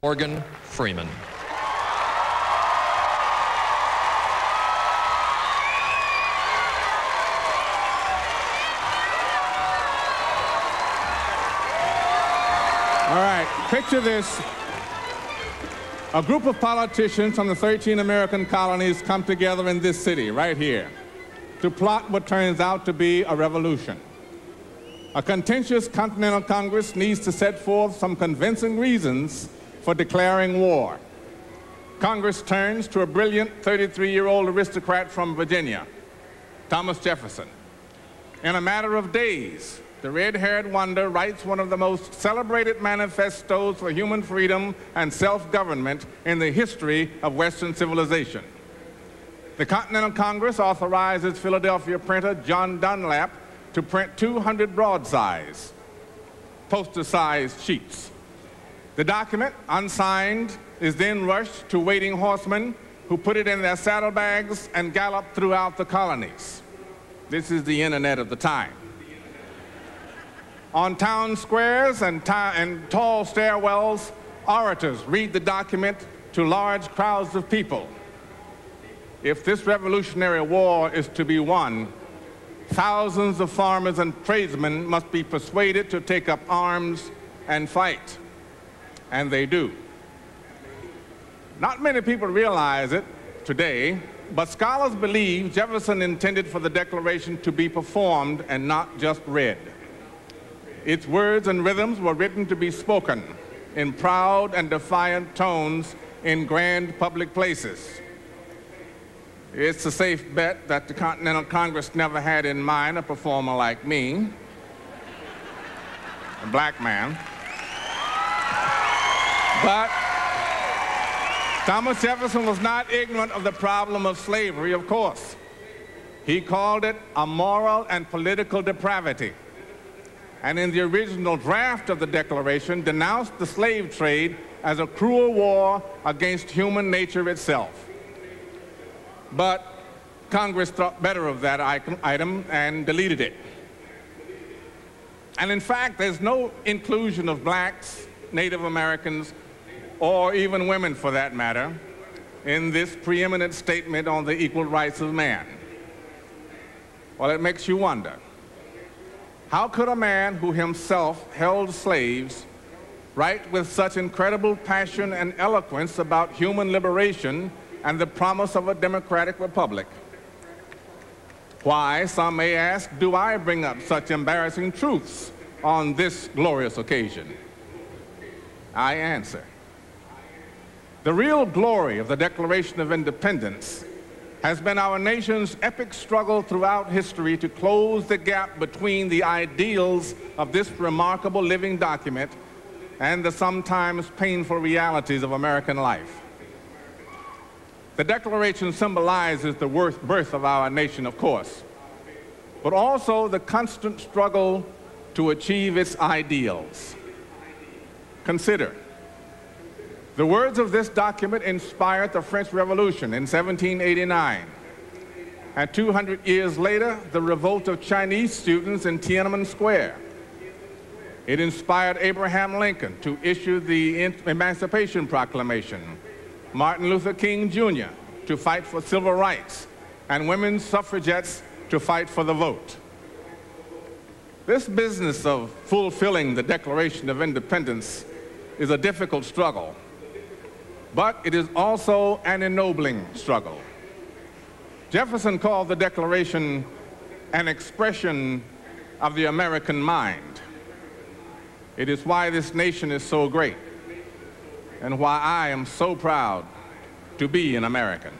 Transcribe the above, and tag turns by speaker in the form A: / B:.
A: Freeman.
B: All right, picture this. A group of politicians from the 13 American colonies come together in this city, right here, to plot what turns out to be a revolution. A contentious Continental Congress needs to set forth some convincing reasons for declaring war. Congress turns to a brilliant 33-year-old aristocrat from Virginia, Thomas Jefferson. In a matter of days, the red-haired wonder writes one of the most celebrated manifestos for human freedom and self-government in the history of Western civilization. The Continental Congress authorizes Philadelphia printer John Dunlap to print 200 broadsides, poster-sized sheets. The document, unsigned, is then rushed to waiting horsemen who put it in their saddlebags and gallop throughout the colonies. This is the internet of the time. On town squares and tall stairwells, orators read the document to large crowds of people. If this revolutionary war is to be won, thousands of farmers and tradesmen must be persuaded to take up arms and fight. And they do. Not many people realize it today, but scholars believe Jefferson intended for the Declaration to be performed and not just read. Its words and rhythms were written to be spoken in proud and defiant tones in grand public places. It's a safe bet that the Continental Congress never had in mind a performer like me, a black man. But Thomas Jefferson was not ignorant of the problem of slavery, of course. He called it a moral and political depravity, and in the original draft of the Declaration denounced the slave trade as a cruel war against human nature itself. But Congress thought better of that item and deleted it. And in fact, there's no inclusion of blacks, Native Americans, or even women for that matter, in this preeminent statement on the equal rights of man. Well, it makes you wonder, how could a man who himself held slaves write with such incredible passion and eloquence about human liberation and the promise of a democratic republic? Why, some may ask, do I bring up such embarrassing truths on this glorious occasion? I answer, the real glory of the Declaration of Independence has been our nation's epic struggle throughout history to close the gap between the ideals of this remarkable living document and the sometimes painful realities of American life. The Declaration symbolizes the birth of our nation, of course, but also the constant struggle to achieve its ideals. Consider, the words of this document inspired the French Revolution in 1789, and 200 years later, the revolt of Chinese students in Tiananmen Square. It inspired Abraham Lincoln to issue the Emancipation Proclamation, Martin Luther King Jr. to fight for civil rights, and women's suffragettes to fight for the vote. This business of fulfilling the Declaration of Independence is a difficult struggle, but it is also an ennobling struggle. Jefferson called the Declaration an expression of the American mind. It is why this nation is so great and why I am so proud to be an American.